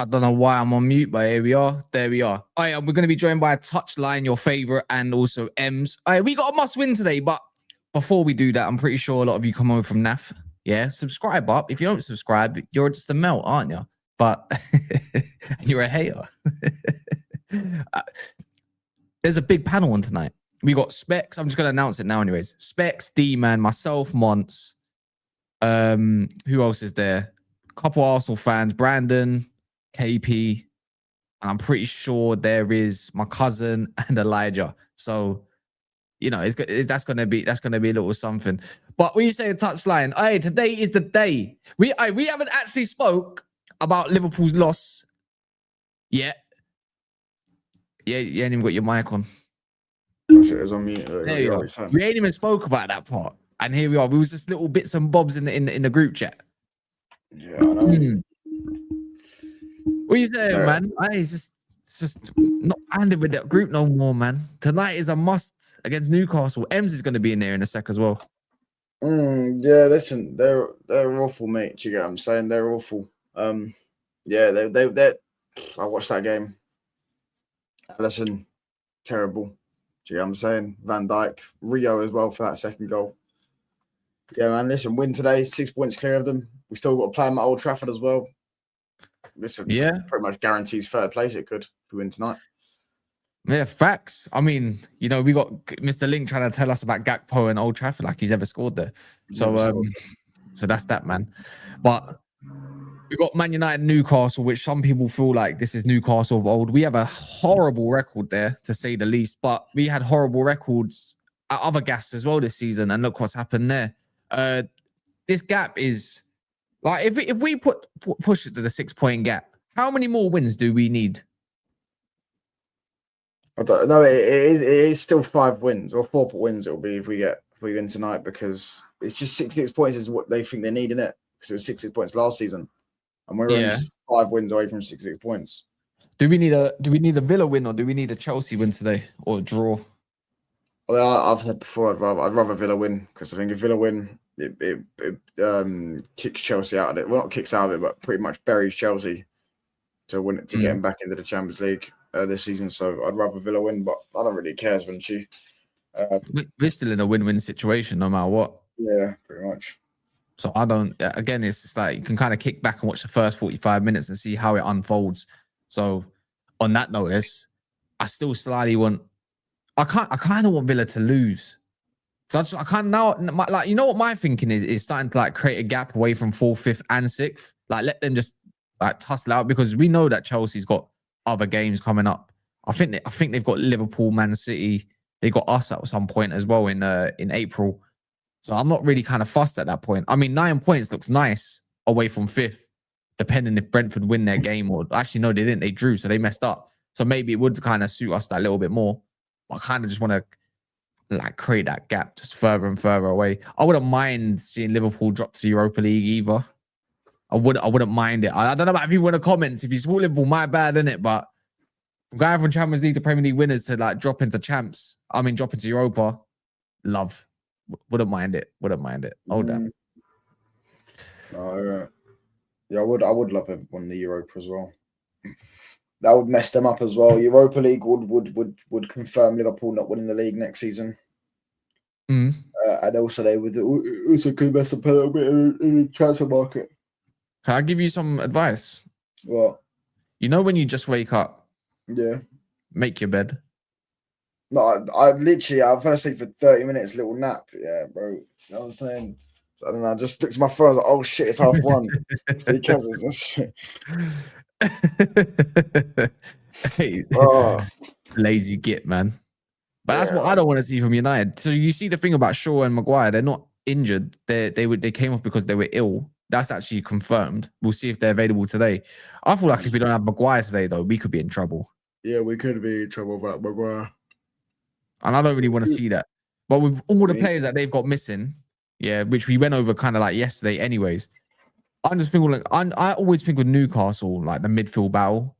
I don't know why I'm on mute, but here we are. There we are. All right, we're going to be joined by Touchline, your favorite, and also Ems. All right, we got a must win today, but before we do that, I'm pretty sure a lot of you come over from NAF. Yeah, subscribe up. If you don't subscribe, you're just a melt, aren't you? But you're a hater. There's a big panel on tonight. We got Specs. I'm just going to announce it now anyways. Specs, D-Man, myself, Monts. Who else is there? A couple Arsenal fans, Brandon, KP, and I'm pretty sure there is my cousin and Elijah. So, you know, that's gonna be a little something. But when you say touchline, hey, today is the day. We haven't actually spoke about Liverpool's loss yet. Yeah, you ain't even got your mic on. Oh, shit, it was on mute. There you go. We ain't even spoke about that part, and here we are. We was just little bits and bobs in the group chat. Yeah, I know. What you saying, man? It's just not handed with that group no more, man. Tonight is a must against Newcastle. Ems is going to be in there in a sec as well. Yeah, listen, they're awful, mate. Do you get what I'm saying? They're awful. Yeah, they I watched that game. Listen, terrible. Do you get what I'm saying? Van Dijk, Rio as well for that second goal. Yeah, man, listen, win today, 6 points clear of them. We still got to play them at Old Trafford as well. Listen, yeah, pretty much guarantees third place. It could if we win tonight. Yeah, facts. I mean, you know, we got Mr. Link trying to tell us about Gakpo and Old Trafford like he's ever scored there. So, so that's that, man. But we got Man United, Newcastle, which some people feel like this is Newcastle of old. We have a horrible record there, to say the least. But we had horrible records at other gas as well this season, and look what's happened there. this gap is like if we push it to the 6-point gap, how many more wins do we need? I don't know. It is still 5 wins or 4 wins. It'll be if we win tonight, because it's just 6 points is what they think they need in it, because it was 6 points last season, and we're only 5 wins away from 6 points. Do we need a Villa win, or do we need a Chelsea win today, or a draw? Well, I've said before I'd rather Villa win, because I think if Villa win, it kicks Chelsea out of it. Well, not kicks out of it, but pretty much buries Chelsea to win it, to get them back into the Champions League this season. So I'd rather Villa win, but I don't really care, Vinci. We're still in a win-win situation no matter what. Yeah, pretty much. So I don't. Again, it's just like you can kind of kick back and watch the first 45 minutes and see how it unfolds. So on that notice, I still slightly want. I kind of want Villa to lose. So I kind of now, like, you know what my thinking is starting to like create a gap away from 4th, 5th, and 6th. Like, let them just like tussle out, because we know that Chelsea's got other games coming up. I think they've got Liverpool, Man City. They got us at some point as well in April. So I'm not really kind of fussed at that point. I mean, 9 points looks nice away from 5th, depending if Brentford win their game, or actually no, they didn't. They drew, so they messed up. So maybe it would kind of suit us that little bit more. But I kind of just want to like create that gap just further and further away. I wouldn't mind seeing Liverpool drop to the Europa League either. I wouldn't mind it. I don't know about people in the comments. If you support Liverpool, my bad, innit? But going from Champions League to Premier League winners to like drop into champs, drop into Europa, love. Wouldn't mind it. Oh damn. Yeah, I would love to win the Europa as well. That would mess them up as well. Europa League would confirm Liverpool not winning the league next season. And also they would also could mess up a little bit in the transfer market. Can I give you some advice? What? You know when you just wake up? Yeah. Make your bed. No, I literally, I fell asleep for 30 minutes, little nap. Yeah, bro. You know what I'm saying? So, I don't know. I just looked at my phone. I was like, oh shit, it's 1:30. So he cancels. Hey, lazy git, man. But that's what I don't want to see from United. So you see the thing about Shaw and Maguire, they're not injured. They came off because they were ill. That's actually confirmed. We'll see if they're available today. I feel like if we don't have Maguire today, though, we could be in trouble. Yeah, we could be in trouble about Maguire. And I don't really want to see that. But with all the players that they've got missing, yeah, which we went over kind of like yesterday anyways, I'm just thinking, like, I always think with Newcastle, like the midfield battle,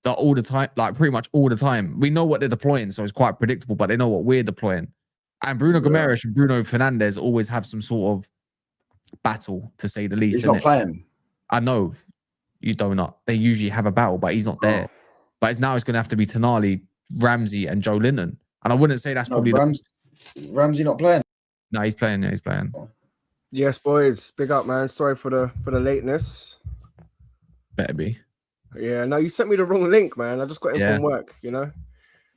that all the time, like pretty much all the time. We know what they're deploying, so it's quite predictable, but they know what we're deploying. And Bruno Gomes and Bruno Fernandes always have some sort of battle, to say the least. He's not playing. I know you do not. They usually have a battle, but he's not there. But now it's going to have to be Tonali, Ramsey, and Joe Linton. And I wouldn't say that's probably Ramsey not playing. No, he's playing. Yeah, he's playing. Yes, boys. Big up, man. Sorry for the lateness. Better be. Yeah, no, you sent me the wrong link, man. I just got in from work, you know.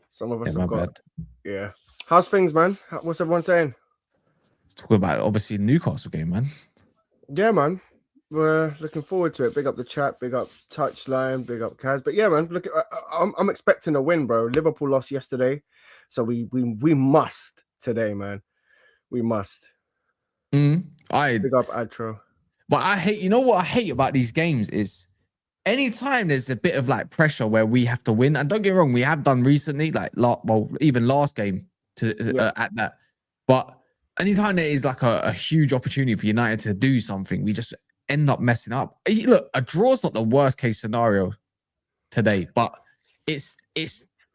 Some of us have got. Bad. Yeah. How's things, man? What's everyone saying? Talk about obviously the Newcastle game, man. Yeah, man. We're looking forward to it. Big up the chat, big up Touchline, big up Kaz. But yeah, man, look, I'm expecting a win, bro. Liverpool lost yesterday, so we must today, man. We must. Big up Atro. But I hate. You know what I hate about these games is anytime there's a bit of like pressure where we have to win. And don't get me wrong, we have done recently, like even last game at that. But anytime there is like a huge opportunity for United to do something, we just end up messing up. Look, a draw's not the worst case scenario today, but it's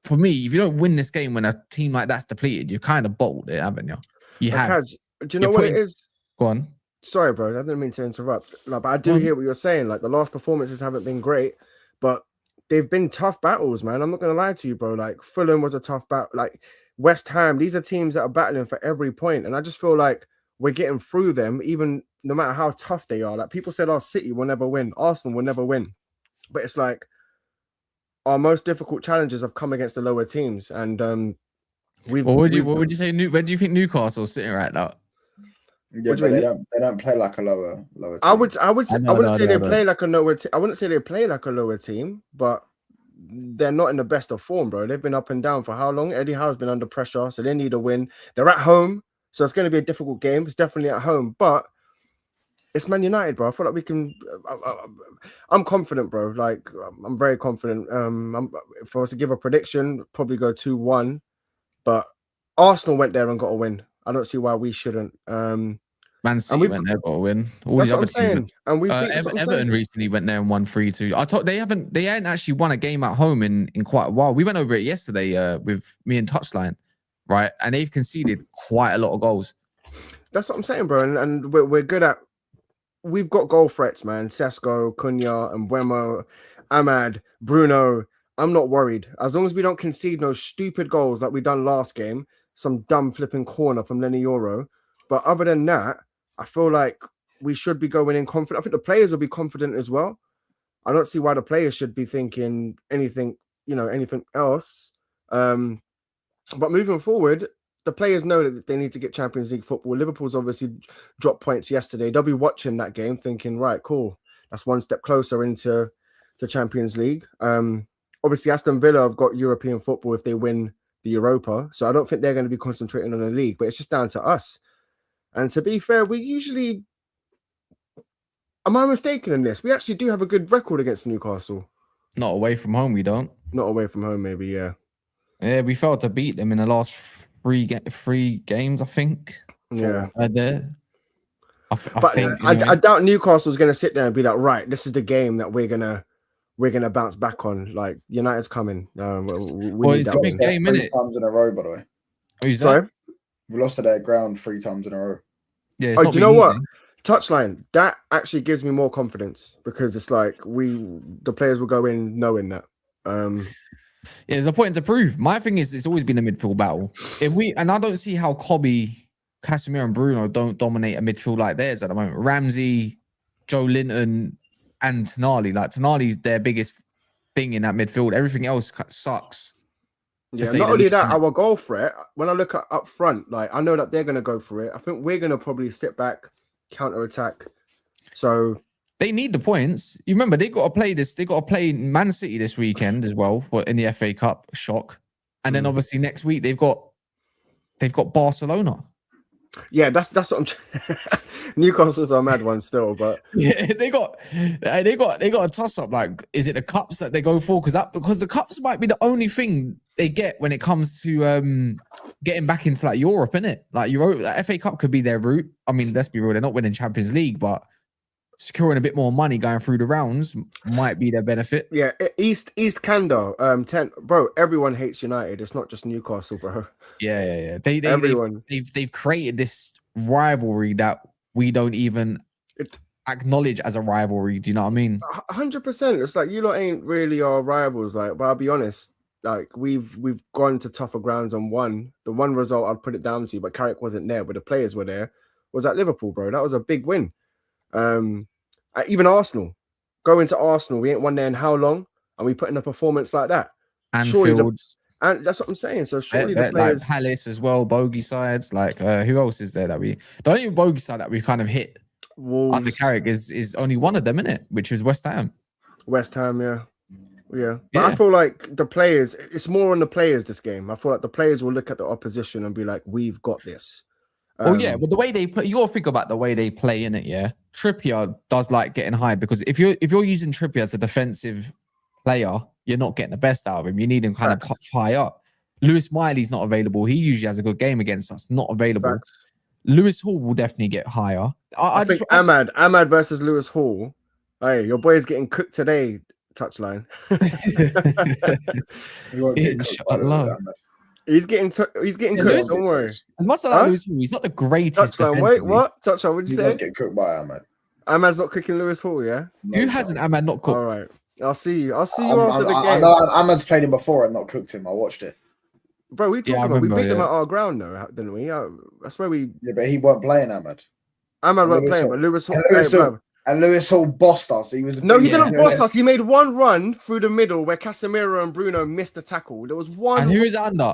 for me, if you don't win this game when a team like that's depleted, you're kind of bottled it, haven't you? You have. Do you know what it is? Go on. Sorry, bro. I didn't mean to interrupt. Like, but I do hear what you're saying. Like, the last performances haven't been great, but they've been tough battles, man. I'm not going to lie to you, bro. Like, Fulham was a tough battle. Like, West Ham, these are teams that are battling for every point. And I just feel like we're getting through them, even no matter how tough they are. Like, people said, oh, City will never win. Arsenal will never win. But it's like our most difficult challenges have come against the lower teams. And what would you say? Where do you think Newcastle's sitting right now? Yeah, but they don't play like a lower team. I wouldn't say they play like a lower team. I wouldn't say they play like a lower team, but they're not in the best of form, bro. They've been up and down for how long? Eddie Howe's been under pressure, so they need a win. They're at home, so it's going to be a difficult game. It's definitely at home, but It's Man United, bro. I feel like we can. I'm confident, bro. Like I'm very confident. If I was to give a prediction, probably go 2-1. But Arsenal went there and got a win. I don't see why we shouldn't. Man City went there, got a win. All That's the what other I'm saying. teams. And we beat Everton recently went there and won 3-2. I thought they hadn't actually won a game at home in quite a while. We went over it yesterday with me and Touchline, right? And they've conceded quite a lot of goals. That's what I'm saying, bro. And we're good at. We've got goal threats, man. Sesko, Cunha, and Mbeumo, Ahmad, Bruno. I'm not worried as long as we don't concede no stupid goals like we done last game. Some dumb flipping corner from Lenny Euro. But other than that, I feel like we should be going in confident. I think the players will be confident as well. I don't see why the players should be thinking anything else. But moving forward, the players know that they need to get Champions League football. Liverpool's obviously dropped points yesterday. They'll be watching that game thinking, right, cool. That's one step closer into the Champions League. Obviously, Aston Villa have got European football if they win the Europa. So I don't think they're going to be concentrating on the league, but it's just down to us. And to be fair, we usually... Am I mistaken in this? We actually do have a good record against Newcastle. Not away from home, we don't. Not away from home, maybe, yeah. Yeah, we failed to beat them in the last three games, I think. Yeah. There. I think, I doubt Newcastle's going to sit there and be like, right, this is the game that we're gonna bounce back on. Like United's coming. It's a big game, isn't it? 3 times in a row, by the way. Who's Sorry? that? We lost to their ground 3 times in a row. Yeah. Do you know what? Touchline, that actually gives me more confidence because it's like the players will go in knowing that. Yeah, there's a point to prove. My thing is, it's always been a midfield battle. And I don't see how Kobe, Casemiro, and Bruno don't dominate a midfield like theirs at the moment. Ramsey, Joe Linton, and Tonali. Like Tonali's their biggest thing in that midfield. Everything else sucks. Yeah, not only that, our goal threat. When I look at up front, like I know that they're gonna go for it. I think we're gonna probably step back, counter attack. So they need the points. You remember they got to play this. They got to play Man City this weekend as well in the FA Cup. Shock. And then obviously next week they've got Barcelona. Yeah, that's what I'm. Newcastle's a mad one still, but yeah, they got a toss up. Like, is it the cups that they go for? Because the cups might be the only thing they get when it comes to getting back into like Europe, innit? Like the FA Cup could be their route. I mean, let's be real, they're not winning Champions League, but securing a bit more money going through the rounds might be their benefit. Yeah, East Canada, 10, bro. Everyone hates United. It's not just Newcastle, bro. Yeah. They've created this rivalry that we don't even acknowledge as a rivalry. Do you know what I mean? 100%. It's like you lot ain't really our rivals. Like, but I'll be honest. Like we've gone to tougher grounds and won. The one result I'd put it down to, but Carrick wasn't there, but the players were there. Was at Liverpool, bro. That was a big win. Even Arsenal, going to Arsenal, we ain't won there in how long, and we put in a performance like that. Anfields. And that's what I'm saying. So surely the players, like Palace as well, bogey sides. Like who else is there that the only bogey side that we've kind of hit Wolves. Under Carrick is only one of them, innit? Which is West Ham. West Ham, yeah. But I feel like the players, it's more on the players this game. I feel like the players will look at the opposition and be like, we've got this. But the way they play, you got to think about the way they play in it. Yeah, Trippier does like getting high because if you're using Trippier as a defensive player, you're not getting the best out of him. You need him kind of high up. Lewis Miley's not available. He usually has a good game against us. Not available. Facts. Lewis Hall will definitely get higher. I think Ahmad versus Lewis Hall. Hey, your boy is getting cooked today. Touchline. He's getting cooked. Don't worry. As much as I lose, he's not the greatest. Touchline. Wait, what? Touchline. What did you say? Get cooked by Ahmad. Ahmad's not cooking Lewis Hall, yeah. Who hasn't Ahmad not cooked? All right. I'll see you after the game. I know Ahmad's played him before and not cooked him. I watched it. Bro, we beat them at our ground, though, didn't we? That's where we. Yeah, but he weren't playing Ahmad. Ahmad weren't playing, but Lewis Hall. And Lewis Hall bossed us. He didn't boss us. He made one run through the middle where Casemiro and Bruno missed the tackle. There was one. And who is it under?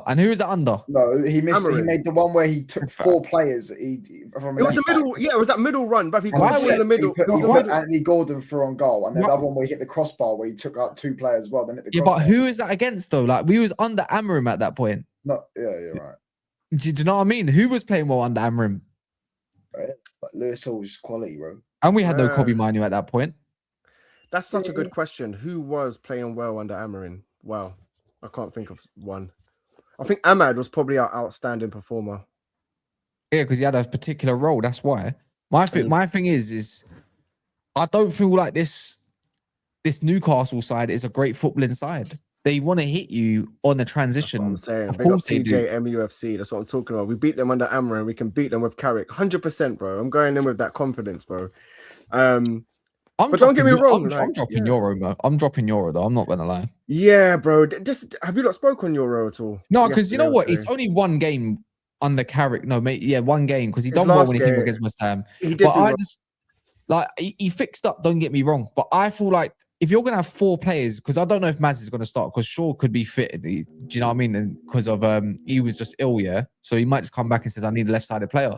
No, he missed. He made the one where he took 4 players. It was the middle. Yeah, it was that middle run, but he got in the middle. He put Anthony Gordon through on goal, and then the other one where he hit the crossbar where he took out 2 players as well. Then hit the crossbar. But who is that against though? Like we was under Amorim at that point. No, yeah, you're right. Do you know what I mean? Who was playing well under Amorim? Right. But Lewis Hall's quality, bro. And we had no Kobe Manu at that point. That's such a good question. Who was playing well under Amarin? Wow. I can't think of one. I think Ahmad was probably our outstanding performer. Yeah, because he had a particular role. That's why. My thing is I don't feel like this Newcastle side is a great footballing side. They want to hit you on the transition. I'm saying. Of Big up course they do. MUFC. That's what I'm talking about. We beat them under Amarin. We can beat them with Carrick. 100%, bro. I'm going in with that confidence, bro. But don't get me wrong. I'm dropping Euro, bro. I'm dropping Euro, though. I'm not going to lie. Yeah, bro. Have you not spoken on Euro at all? No, because you know what? It's only one game under Carrick. No, mate. Yeah, one game because he His done well last when he came game, against West Ham. He did But do I well. just like he fixed up. Don't get me wrong, but I feel like if you're gonna have 4 players, because I don't know if Maz is gonna start, because Shaw could be fit. Do you know what I mean? And because of he was just ill, yeah. So he might just come back and says, "I need a left-sided player."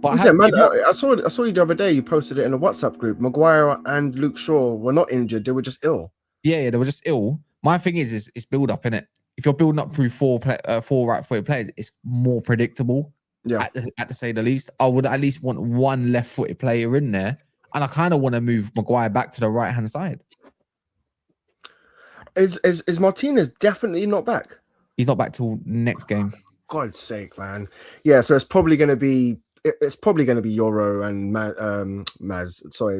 But I saw you the other day. You posted it in a WhatsApp group. Maguire and Luke Shaw were not injured; they were just ill. Yeah, they were just ill. My thing is it's build up, innit? If you're building up through 4 right-footed players, it's more predictable. Yeah, at to say the least. I would at least want one left-footed player in there, and I kind of want to move Maguire back to the right-hand side. Is Martinez definitely not back? He's not back till next game. God's sake, man. Yeah, so it's probably going to be Euro and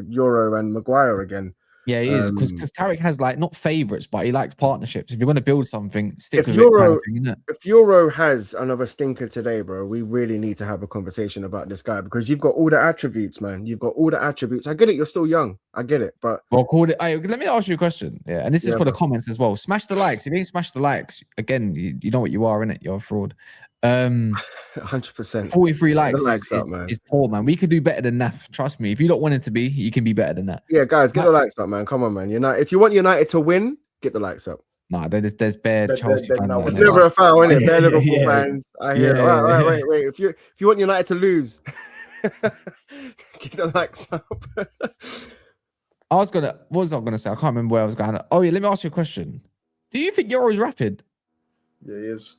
Euro and Maguire again. Yeah, he is because Carrick has like not favourites, but he likes partnerships. If you're going to build something, stick with it. Kind of thing, innit? If Euro has another stinker today, bro, we really need to have a conversation about this guy because you've got all the attributes, man. You've got all the attributes. I get it. You're still young. I get it. But let me ask you a question. Yeah, and this is for the comments as well. Smash the likes. If you ain't smash the likes, again, you know what you are, innit? You're a fraud. 100%. 43 likes man. Is poor, man. We could do better than that. Trust me. If you don't want it to be, you can be better than that. Yeah, guys, get the likes up, man. Come on, man. If you want United to win, get the likes up. Nah, there's bare Chelsea fans. It's never a foul, isn't it? Bare Liverpool fans. I hear. Yeah. Wait. If you want United to lose, get the likes up. What was I gonna say? I can't remember where I was going. Oh yeah, let me ask you a question. Do you think Euro's rapid? Yeah, he is.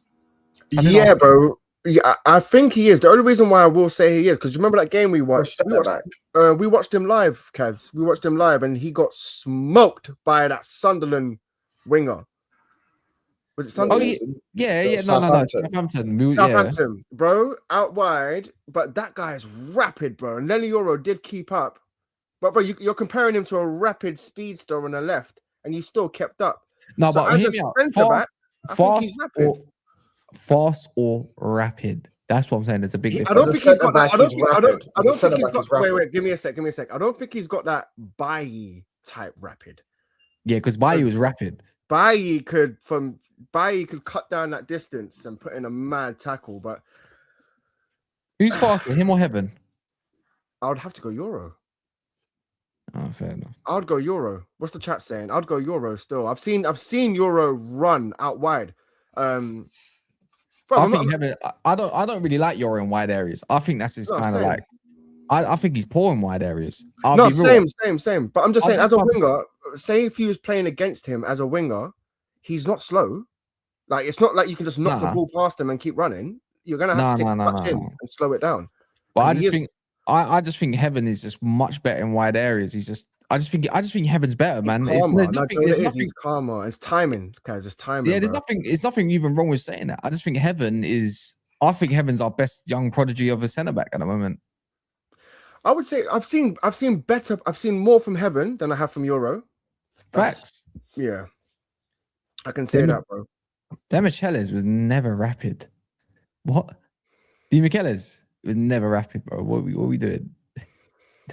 Yeah, bro. Yeah, I think he is. The only reason why I will say he is because you remember that game we watched. We watched him live, Kaz. We watched him live, and he got smoked by that Sunderland winger. Was it Sunderland? Oh, yeah. No. Southampton. Southampton, bro, out wide. But that guy is rapid, bro. And Lenny Euro did keep up. But bro, you're comparing him to a rapid speedster on the left, and he still kept up. No, so but as a centre back, I think he's rapid. Fast or rapid? That's what I'm saying. There's a big difference. I don't think he's got that. I don't think he's got. Wait. Give me a sec. I don't think he's got that Bailly type rapid. Yeah, because Bailly was rapid. Bailly could cut down that distance and put in a mad tackle. But who's faster, him or Heaven? I would have to go Euro. Oh, fair enough. I would go Euro. What's the chat saying? I'd go Euro still. I've seen Euro run out wide. I don't really like Euro in wide areas. I think that's his kind of like. I think he's poor in wide areas. Same. But I'm just saying, as a winger, say if he was playing against him as a winger, he's not slow. Like it's not like you can just knock the ball past him and keep running. You're gonna have to take a touch in and slow it down. But I just think Heaven is just much better in wide areas. I just think Heaven's better, man. He's calmer. It's timing, guys. It's timing. Yeah, there's nothing even wrong with saying that. I just think Heaven's our best young prodigy of a centre back at the moment. I would say I've seen more from Heaven than I have from Euro. Facts. Yeah. I can say that, bro. Demichelis was never rapid. What? Demichelis was never rapid, bro. What are we doing?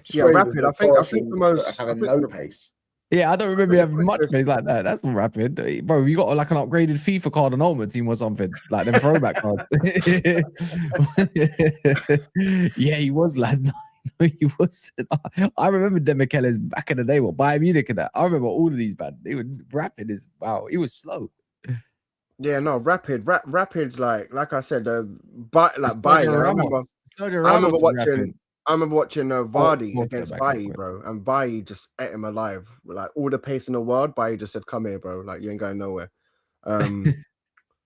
Yeah, rapid. I think the most having no pace. Yeah, I don't remember having much pace like that. That's not rapid, bro. You got like an upgraded FIFA card on Ultimate Team or something, like them throwback cards. Yeah, he was, lad. No, he was. I remember Demichelis back in the day. What Bayern Munich and that. I remember all of these, man. They were rapid as wow. He was slow. Yeah, no, rapid's like I said, Bayern. I remember watching Vardy against Bailly, bro, and Bailly just ate him alive. Like all the pace in the world, Bailly just said, "Come here, bro. Like you ain't going nowhere."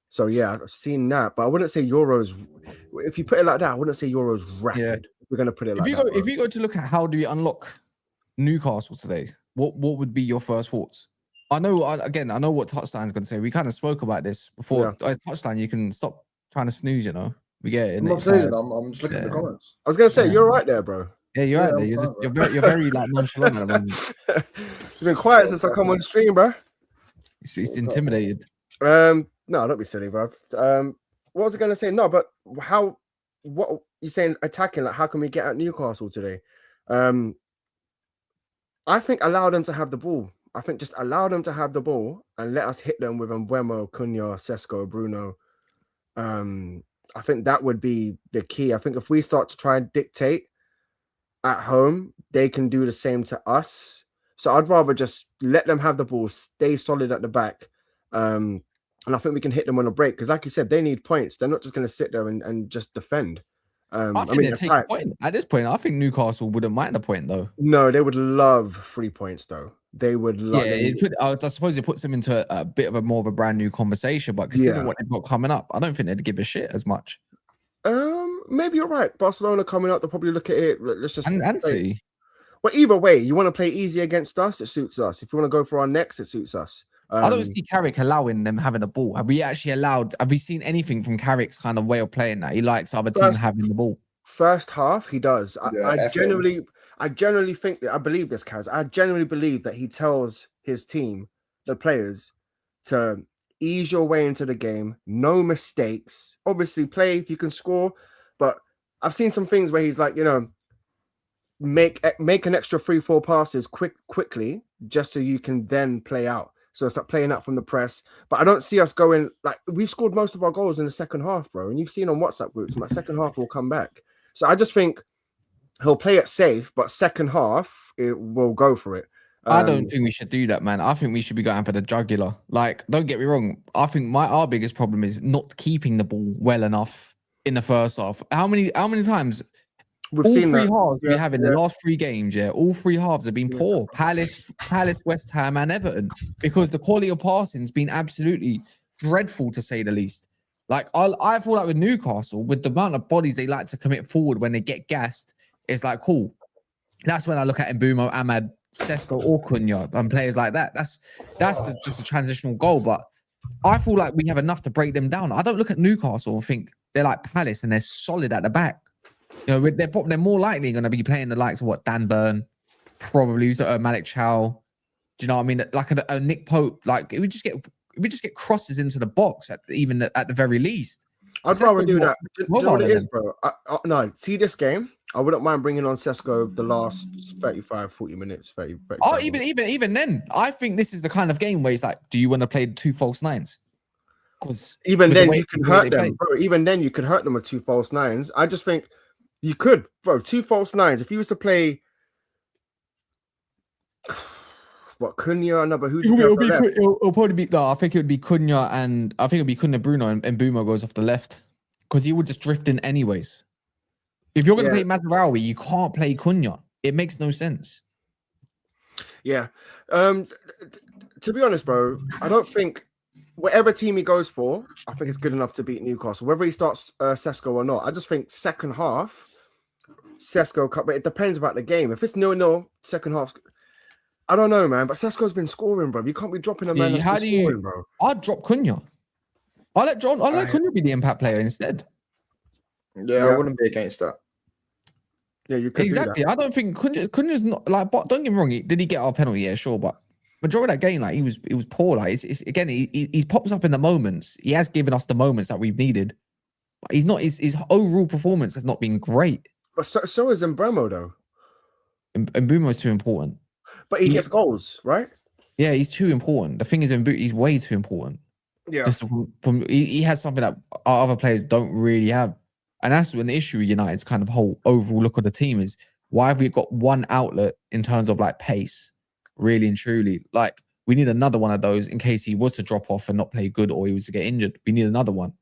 So yeah, I've seen that, but I wouldn't say Euro's. If you put it like that, I wouldn't say Euro's rapid. Yeah. We're gonna put it like that. If you go to look at how do we unlock Newcastle today, what would be your first thoughts? I know what Touchline's going to say. We kind of spoke about this before. Touchline, you can stop trying to snooze, you know. We get it. I'm not snoozing. I'm just looking at the comments. I was going to say, you're right there, bro. Yeah, you're right there. You're very like nonchalant at the moment. You've been quiet since I come on stream, bro. It's intimidated. No, don't be silly, bro. What was I going to say? No, but what you saying attacking? Like, how can we get at Newcastle today? I think allow them to have the ball. I think just allow them to have the ball and let us hit them with Mbeumo, Cunha, Sesko, Bruno. I think that would be the key. I think if we start to try and dictate at home, they can do the same to us. So I'd rather just let them have the ball, stay solid at the back. And I think we can hit them on a break. Because like you said, they need points. They're not just going to sit there and just defend. I think they'd take a point. At this point, I think Newcastle wouldn't mind a point, though. No, they would love 3 points, though. They would love I suppose it puts them into a bit of a more of a brand new conversation. But considering what they've got coming up, I don't think they'd give a shit as much. Maybe you're right. Barcelona coming up, they'll probably look at it. Let's just and see. Well, either way, you want to play easy against us, it suits us. If you want to go for our necks, it suits us. I don't see Carrick allowing them having the ball. Have we seen anything from Carrick's kind of way of playing that? He likes other teams having the ball. First half, he does. I generally think that I believe this, Kaz. I genuinely believe that he tells his team, the players, to ease your way into the game, no mistakes. Obviously, play if you can score, but I've seen some things where he's like, you know, make an extra 3-4 passes quickly, just so you can then play out. So start playing out from the press. But I don't see us going like we've scored most of our goals in the second half, bro. And you've seen on WhatsApp groups, my second half will come back. So I just think he'll play it safe, but second half it will go for it. I don't think we should do that, man. I think we should be going for the jugular. Like, don't get me wrong. I think our biggest problem is not keeping the ball well enough in the first half. How many times? We've all seen three that. halves we have in the last 3 games, all 3 halves have been poor. Palace, West Ham, and Everton, because the quality of passing has been absolutely dreadful, to say the least. Like, I feel like with Newcastle, with the amount of bodies they like to commit forward when they get gassed, it's like, cool. That's when I look at Mbeumo, Ahmad, Sesko, or Cunha, and players like that. That's just a transitional goal. But I feel like we have enough to break them down. I don't look at Newcastle and think they're like Palace and they're solid at the back. You know, they're more likely going to be playing the likes of Dan Burn, probably Malik Chow. Do you know what I mean? Like a Nick Pope. Like we just get crosses into the box at the very least. I'd rather do that. Do you know what it is, bro? No, see this game. I wouldn't mind bringing on Sesko the last 35, 40 minutes. 30 oh, even then, I think this is the kind of game where it's like, do you want to play 2 false nines? Because even then you can hurt them, bro. Even then you could hurt them with 2 false nines. I just think you could, bro. 2 false nines. If you was to play, what, Cunha? No, but it'll probably be. No, I think it would be Cunha, and I think it would be Cunha, Bruno, and Mbeumo goes off the left because he would just drift in anyways. If you're going to play Mazraoui, you can't play Cunha. It makes no sense. Yeah. To be honest, bro, I don't think whatever team he goes for, I think it's good enough to beat Newcastle. Whether he starts Sesko or not, I just think second half, Sesko, but it depends about the game. If it's 0-0, second half, I don't know, man. But Sesko's been scoring, bro. You can't be dropping a man that's been scoring, bro. I'd drop Cunha. I'll let Cunha be the impact player instead. Yeah, I wouldn't be against that. Yeah, you could exactly. I don't think Cunha's not like. But don't get me wrong. Did he get our penalty? Yeah, sure. But majority of that game, like he was poor. Like it's again, he pops up in the moments. He has given us the moments that we've needed. But he's not. His overall performance has not been great. But so is Mbeumo though. Mbeumo is too important. But he gets goals, right? Yeah, he's too important. The thing is, he's way too important. Yeah. Just he has something that our other players don't really have. And that's when the issue with United's kind of whole overall look of the team is, why have we got one outlet in terms of like pace, really and truly? Like, we need another one of those in case he was to drop off and not play good or he was to get injured. We need another one.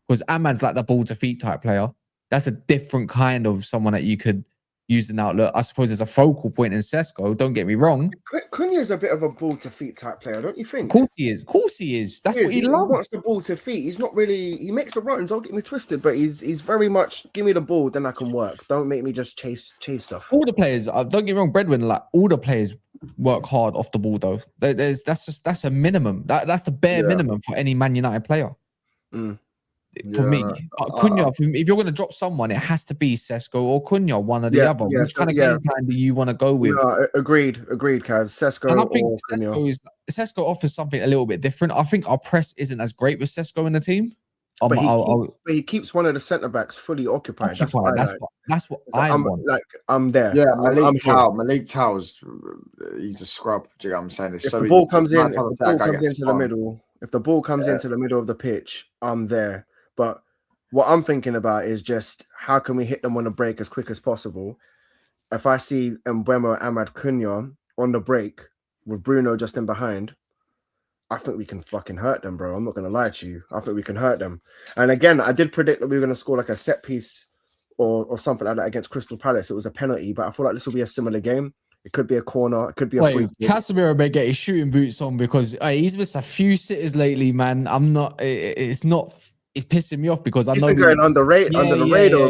Because Ahmad's like the ball to feet type player. That's a different kind of someone that you could using outlet. I suppose there's a focal point in Sesko. Don't get me wrong. Cunha is a bit of a ball to feet type player, don't you think? Of course he is. Of course he is. That's what he loves. He wants the ball to feet. He's not really. He makes the runs. Don't get me twisted, but he's very much give me the ball, then I can work. Don't make me just chase stuff. All the players. Don't get me wrong, breadwinner. Like all the players work hard off the ball though. That's a minimum. That's the bare minimum for any Man United player. For me, Cunha, if you're going to drop someone, it has to be Sesko or Cunha, one or the other. Which kind of game plan do you want to go with? Agreed, Kaz. Sesko. And I think Sesko offers something a little bit different. I think our press isn't as great with Sesko in the team. But he keeps one of the centre backs fully occupied. That's what I want. Like I'm there. Yeah, Malik Tow's he's a scrub. Do you know what I'm saying? If the ball comes into the middle, if the ball comes into the middle of the pitch, I'm there. But what I'm thinking about is just how can we hit them on the break as quick as possible? If I see Mbeumo, Amad, Cunha on the break with Bruno just in behind, I think we can fucking hurt them, bro. I'm not going to lie to you. I think we can hurt them. And again, I did predict that we were going to score like a set piece or something like that against Crystal Palace. It was a penalty, but I feel like this will be a similar game. It could be a corner. It could be a free kick. Casemiro may get his shooting boots on because he's missed a few sitters lately, man. It's pissing me off because I know he's going under the radar.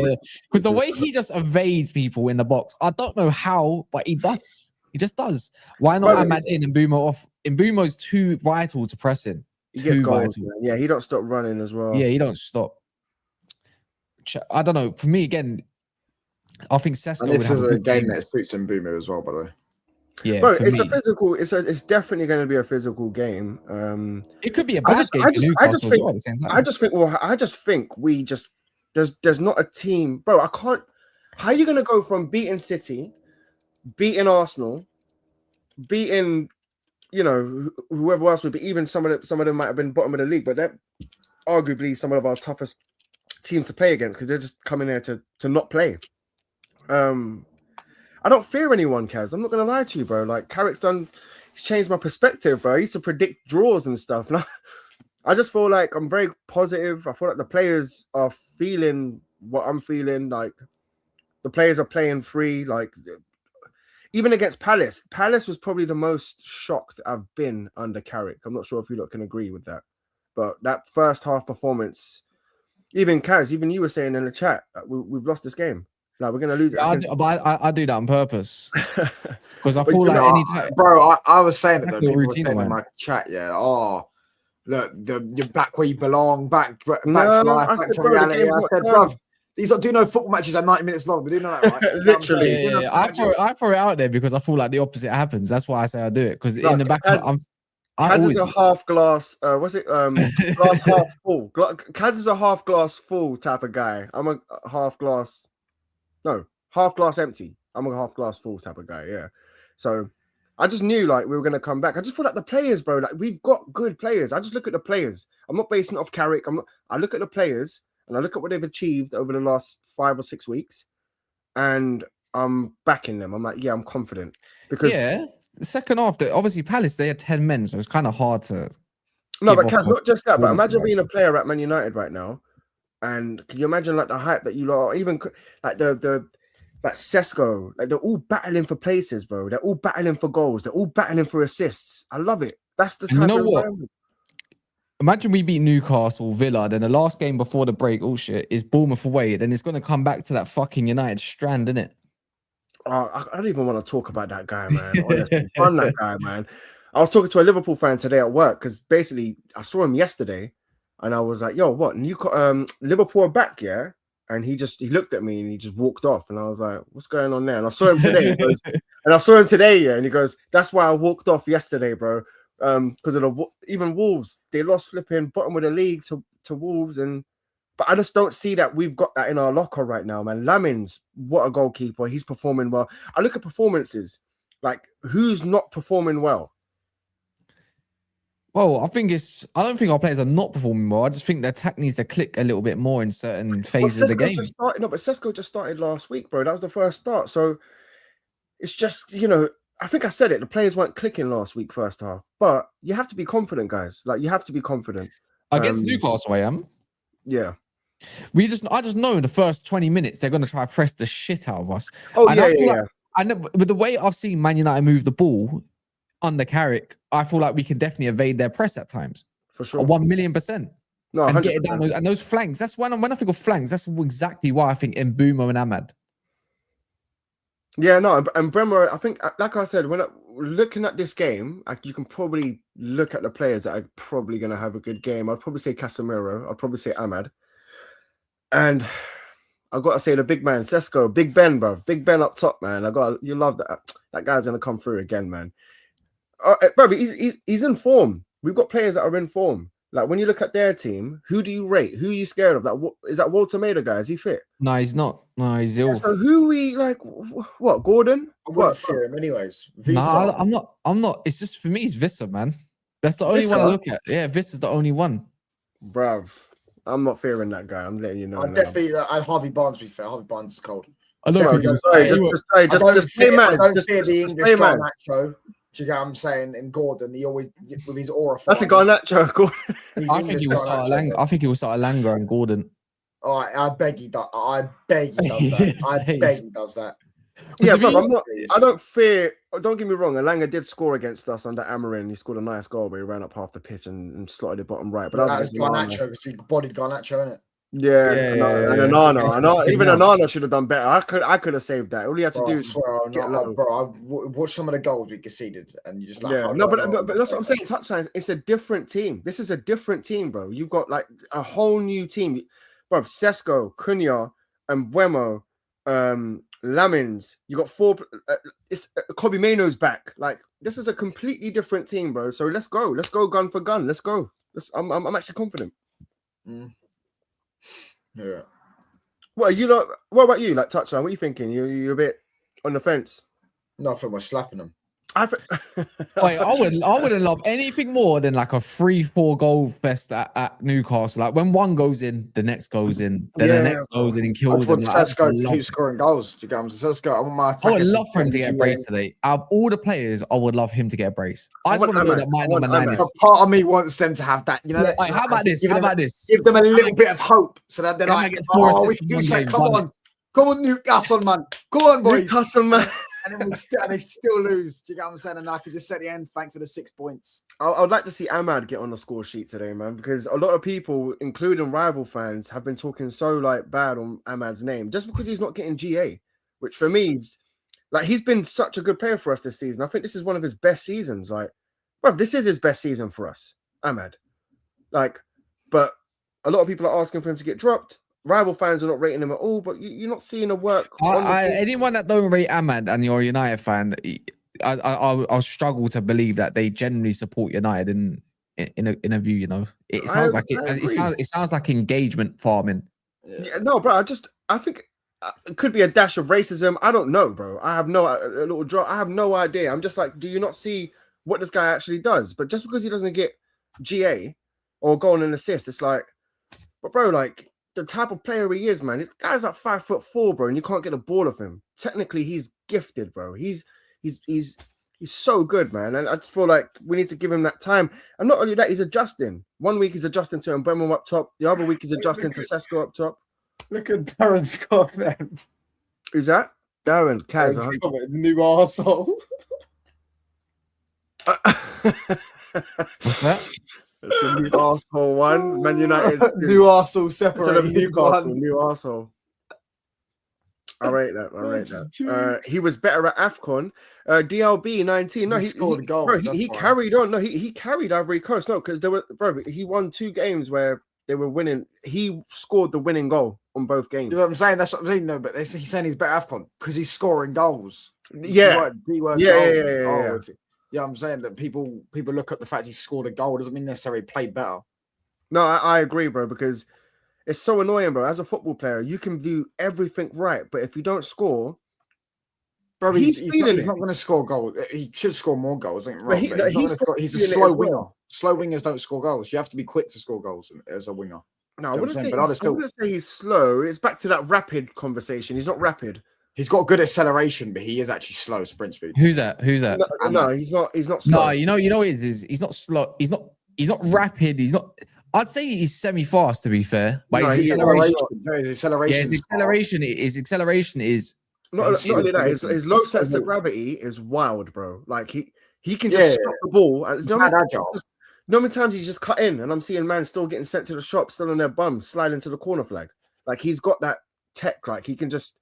Because the way he just evades people in the box, I don't know how, but he does. He just does. Why not Ahmad in and Mbeumo off? Mbeumo's too vital to pressing. He gets goals, man. Yeah, he don't stop running as well. Yeah, he don't stop. I don't know. For me, again, I think Sesko. And this is a game that suits Mbeumo as well, by the way. Yeah, bro, it's a physical. It's definitely going to be a physical game. It could be a bad game. I just think we just there's not a team, bro. I can't. How are you going to go from beating City, beating Arsenal, beating whoever else would be? Even some of them might have been bottom of the league, but they're arguably some of our toughest teams to play against because they're just coming there to not play. I don't fear anyone, Kaz. I'm not gonna lie to you, bro. Like Carrick's he's changed my perspective, bro. I used to predict draws and stuff. And I just feel like I'm very positive. I feel like the players are feeling what I'm feeling. Like the players are playing free. Like even against Palace. Palace was probably the most shocked I've been under Carrick. I'm not sure if you lot can agree with that. But that first half performance, even Kaz, even you were saying in the chat, we've lost this game. Like we're gonna lose it. I do that on purpose because I feel like any time, bro. I was saying it though. People were saying in my chat, look, you're back where you belong, back to life, back to reality. I said, bro, these do no football matches are 90 minutes long. They do know that, right? Literally. I throw it out there because I feel like the opposite happens. That's why I say I do it because in the back, Kaz is a half glass. Glass half full. Kaz is a half glass full type of guy. I'm a half glass. No, half glass empty. I'm a half glass full type of guy. Yeah. So I just knew like we were gonna come back. I just feel like the players, bro. Like we've got good players. I just look at the players. I'm not basing it off Carrick. I look at the players and I look at what they've achieved over the last 5 or 6 weeks, and I'm backing them. I'm like, I'm confident because the second half, obviously Palace they had 10 men, so it's kind of hard to. No, but Kaz, not just that. But imagine being a player at Man United right now. And can you imagine like the hype that you lot, even like the like Sesko, like they're all battling for places, bro. They're all battling for goals. They're all battling for assists. I love it. That's the type of environment. Imagine we beat Newcastle, Villa, then the last game before the break, is Bournemouth away. Then it's going to come back to that fucking United strand, isn't it? I don't even want to talk about that guy, man. Honestly, fun that guy, man. I was talking to a Liverpool fan today at work because basically I saw him yesterday. And I was like, yo, what? Liverpool are back, yeah? And he looked at me and he just walked off. And I was like, what's going on there? And I saw him today. And he goes, that's why I walked off yesterday, bro. Because of even Wolves, they lost flipping bottom of the league to Wolves. But I just don't see that we've got that in our locker right now, man. Lamins, what a goalkeeper. He's performing well. I look at performances. Like, who's not performing well? Well, I don't think our players are not performing well. I just think their attack needs to click a little bit more in certain phases of the game. But Sesko just started last week, bro. That was the first start. So it's just, I think I said it. The players weren't clicking last week, first half. But you have to be confident, guys. Like, you have to be confident. Against Newcastle, I am. Yeah. I just know in the first 20 minutes they're going to try to press the shit out of us. Oh, And yeah, I feel yeah, like, I know, with the way I've seen Man United move the ball under Carrick, I feel like we can definitely evade their press at times. for sure. 1,000,000%. No, And 100%. get it down and those flanks. That's when I think of flanks. That's exactly why I think Mbumo and Ahmad. Yeah, no, and Bremer, I think, like I said, when looking at this game, you can probably look at the players that are probably going to have a good game. I'd probably say Casemiro. I'd probably say Ahmad. And I've got to say the big man, Sesko, Big Ben, bro. Big Ben up top, man. You love that. That guy's going to come through again, man. Bro, he's in form. We've got players that are in form. Like, when you look at their team, who do you rate? Who are you scared of? Is that Walter Maida guy? Is he fit? No, he's not. No, he's ill. Yeah, so who we like? What, Gordon? I wouldn't fear him anyways. No, I'm not. It's just, for me, it's Visser, man. That's the only one I look at. Yeah, Visser's the only one. Bruv, I'm not fearing that guy. I'm letting you know. I definitely, I'd Harvey Barnes, to be fair. Harvey Barnes is cold. I don't think just say man. Just fear the English man. Garnacho. Do you get what I'm saying? And Gordon, he always, with his aura. That's a Garnacho, Gordon. I think he will start Alanga and Gordon. All right, I beg he does that. I beg he does that. Yeah, but I don't fear. Don't get me wrong. Alanga did score against us under Amarin. He scored a nice goal, but he ran up half the pitch and slotted it bottom right. But that was Garnacho because he bodied Garnacho, innit? Yeah, and Onana. Even Onana should have done better. I could have saved that. All he had to do is get low. Bro, I watched some of the goals we conceded, and you just like, yeah. No, but that's what I'm saying. Touchlines. It's a different team. This is a different team, bro. You've got like a whole new team, bro. Sesko, Cunha, and Buemo, Lamins. You got four. It's Kobe Maino's back. Like, this is a completely different team, bro. So let's go. Let's go gun for gun. Let's go. I'm actually confident. Yeah. What about you? Like, touchline. What are you thinking? You're a bit on the fence. No, I think we're slapping them. Wait, I wouldn't love anything more than like a 3-4 goal fest at Newcastle. Like, when one goes in, the next goes in, then the next goes in and kills him. Sesko to keep scoring goals. Do you get Sesko, I would love for him to get a brace today. Out of all the players, I would love him to get a brace. I just want to know that my number 9 is. Part of me wants them to have that. You know. Wait, how about this? Give them a little bit of hope, so that they're like, come on, Newcastle, man. Go on, boys. Newcastle, man. And they still lose. Do you get what I'm saying? And I could just set the end. Thanks for the 6 points. I would like to see Ahmad get on the score sheet today, man, because a lot of people, including rival fans, have been talking so like bad on Ahmad's name just because he's not getting GA, which for me is like, he's been such a good player for us this season. I think this is one of his best seasons. Like, bro, this is his best season for us, Ahmad. Like, but a lot of people are asking for him to get dropped. Rival fans are not rating him at all, but you're not seeing the work. Anyone that don't rate Ahmad and you're a United fan, I'll struggle to believe that they genuinely support United in a view. You know, it sounds like engagement farming. Yeah, no, bro. I think it could be a dash of racism. I don't know, bro. I have no idea. I'm just like, do you not see what this guy actually does? But just because he doesn't get GA or goal and assist, it's like, but bro, like, the type of player he is, man. This guy's like 5'4", bro, and you can't get a ball of him. Technically, he's gifted, bro. He's so good, man. And I just feel like we need to give him that time. And not only that, he's adjusting. 1 week he's adjusting to Mbeumo up top. The other week he's adjusting to Sesko up top. Look at Darren Scott, man. Who's that? Darren Kaz. New arsehole. What's that? It's a new arsehole one. Man United. New arsehole separated. Newcastle. New arsehole. I rate that. He was better at AFCON. DLB 19. No, he scored goals. Bro, he carried on. No, he carried Ivory Coast. No, because he won 2 games where they were winning. He scored the winning goal on both games. You know what I'm saying? That's what I'm saying. No, but he's saying he's better at AFCON because he's scoring goals. Yeah. Yeah, I'm saying that people look at the fact he scored a goal doesn't mean necessarily played better. No, I agree, bro, because it's so annoying, bro. As a football player, you can do everything right, but if you don't score, bro, he's not going to score goals. He should score more goals. I think, he's a slow winger. Slow wingers don't score goals. You have to be quick to score goals as a winger. No, I wouldn't say he's slow. It's back to that rapid conversation. He's not rapid. He's got good acceleration, but he is actually slow sprint speed. Who's that? No, he's not slow. No, you know what it is he's not slow. He's not rapid. He's not. I'd say he's semi-fast, to be fair. But No, his he is. acceleration, his acceleration is Not only that, his low sets to gravity is wild, bro. Like he can just stop the ball. And you know how many times he's just cut in, and I'm seeing man still getting sent to the shop, still on their bum, sliding to the corner flag. Like he's got that tech. Like he can just.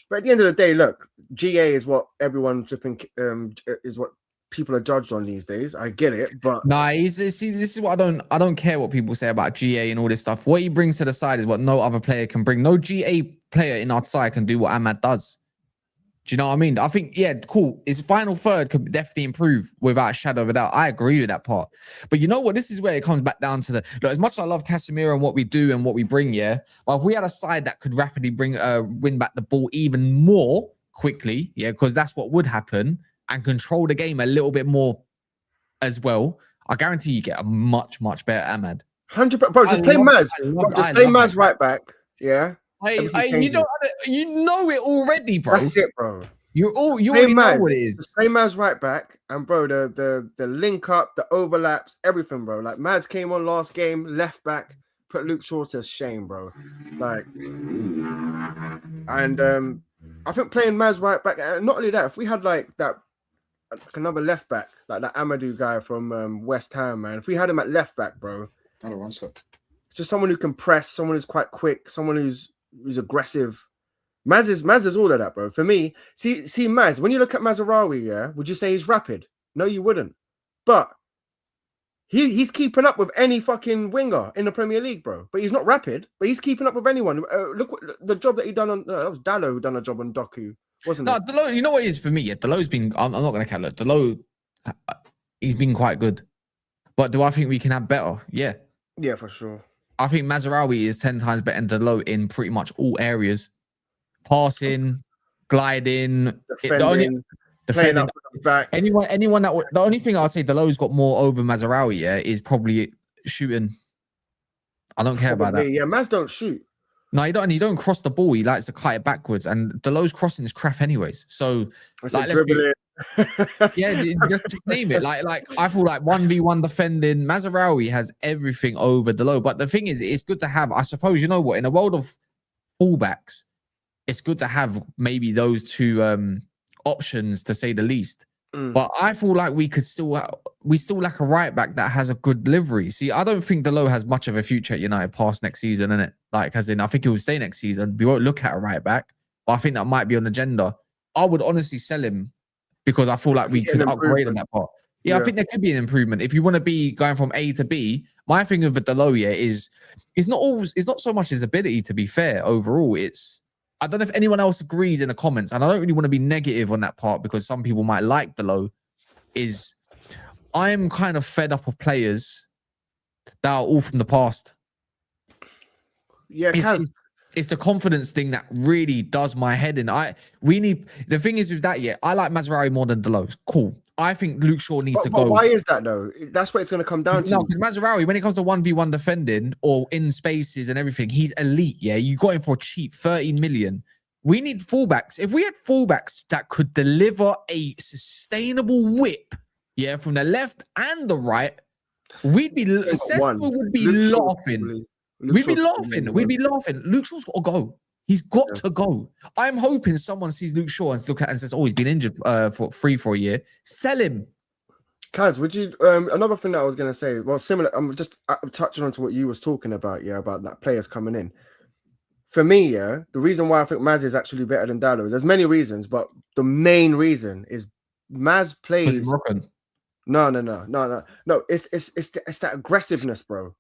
But at the end of the day, look, GA is what everyone flipping is what people are judged on these days. I get it, but see, this is what I don't care what people say about GA and all this stuff. What he brings to the side is what no other player can bring. No GA player in our side can do what Ahmad does. Do you know what I mean? I think, yeah, cool. His final third could definitely improve without a shadow of a doubt. I agree with that part. But you know what? This is where it comes back down to look, as much as I love Casemiro and what we do and what we bring, yeah. But if we had a side that could rapidly win back the ball even more quickly, yeah, because that's what would happen, and control the game a little bit more as well, I guarantee you get a much, much better Ahmad. 100%. Bro, just play Maz. Just play Maz right back. Yeah. You know it already, bro. That's it, bro. You already know what it is. Just play Maz right back, and bro, the link up, the overlaps, everything, bro. Like Maz came on last game, left back, put Luke Shaw to shame, bro. Like, and I think playing Maz right back, and not only that, if we had like another left back, like that Amadou guy from West Ham, man. If we had him at left back, bro, just someone who can press, someone who's quite quick, someone who's aggressive. Maz is all of that, bro. For me, see Maz, when you look at Mazraoui, yeah, would you say he's rapid? No, you wouldn't. But he's keeping up with any fucking winger in the Premier League, bro. But he's not rapid, but he's keeping up with anyone. Look what the job that he done on that was Dalot who done a job on Doku, wasn't it? No, Dalot, you know what it is for me? Yeah, Dalot's been, I'm not going to count it. Dalot, he's been quite good. But do I think we can have better? Yeah. Yeah, for sure. I think Mazraoui is 10 times better than Dalot in pretty much all areas. Passing, gliding, defending back. Anyone that the only thing I'd say Dalot's got more over Mazraoui, yeah, is probably shooting. I don't care about that. Yeah, Maz don't shoot. No, he don't cross the ball. He likes to cut it backwards, and Dalot's crossing is crap anyways. So yeah, just name it. Like I feel like 1v1 defending, Mazraoui has everything over Dalot. But the thing is, it's good to have. I suppose you know what, in a world of fullbacks, it's good to have maybe those two options, to say the least. But I feel like we still lack a right back that has a good delivery. See, I don't think Dalot has much of a future at United past next season, innit? Like, as in, I think he will stay next season. We won't look at a right back, but I think that might be on the agenda. I would honestly sell him because I feel like we could upgrade on that part. Yeah, I think there could be an improvement. If you want to be going from A to B, my thing with Dalot is not so much his ability, to be fair, overall. I don't know if anyone else agrees in the comments, and I don't really want to be negative on that part because some people might like Dalot. I'm kind of fed up of players that are all from the past. Yeah, it's the confidence thing that really does my head in. The thing is with that, yeah, I like Mazraoui more than Dalot. Cool. I think Luke Shaw needs to go. Why is that though? That's what it's going to come down to. No, because Mazraoui, when it comes to 1v1 defending or in spaces and everything, he's elite. Yeah, you got him for cheap, 13 million. We need fullbacks. If we had fullbacks that could deliver a sustainable whip, yeah, from the left and the right, we'd be laughing. We'd be laughing. Luke Shaw's got to go. He's got to go. I'm hoping someone sees Luke Shaw and look at and says, "Oh, he's been injured for a year." Sell him. Kaz, would you? Another thing that I was going to say, well, similar. I'm just touching on to what you was talking about, yeah, about that players coming in. For me, yeah, the reason why I think Maz is actually better than Dalot, there's many reasons, but the main reason is Maz plays. No. It's that aggressiveness, bro.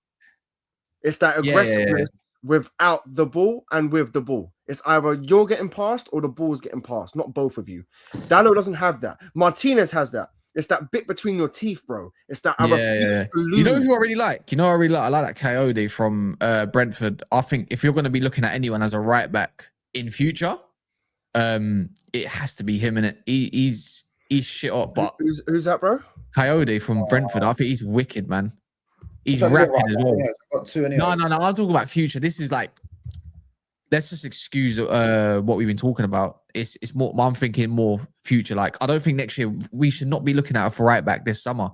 It's that aggressiveness without the ball and with the ball. It's either you're getting past or the ball's getting past, not both of you. Dalot doesn't have that. Martinez has that. It's that bit between your teeth, bro. It's that. You know who I really like? I like that Coyote from Brentford. I think if you're going to be looking at anyone as a right back in future, it has to be him, innit? He's shit up. But who's that, bro? Coyote from Brentford. I think he's wicked, man. He's rapid as well. Got two anyway. No. I'll talk about future. This is like, let's just excuse what we've been talking about. It's more. I'm thinking more future. Like, I don't think next year we should not be looking at a for right back this summer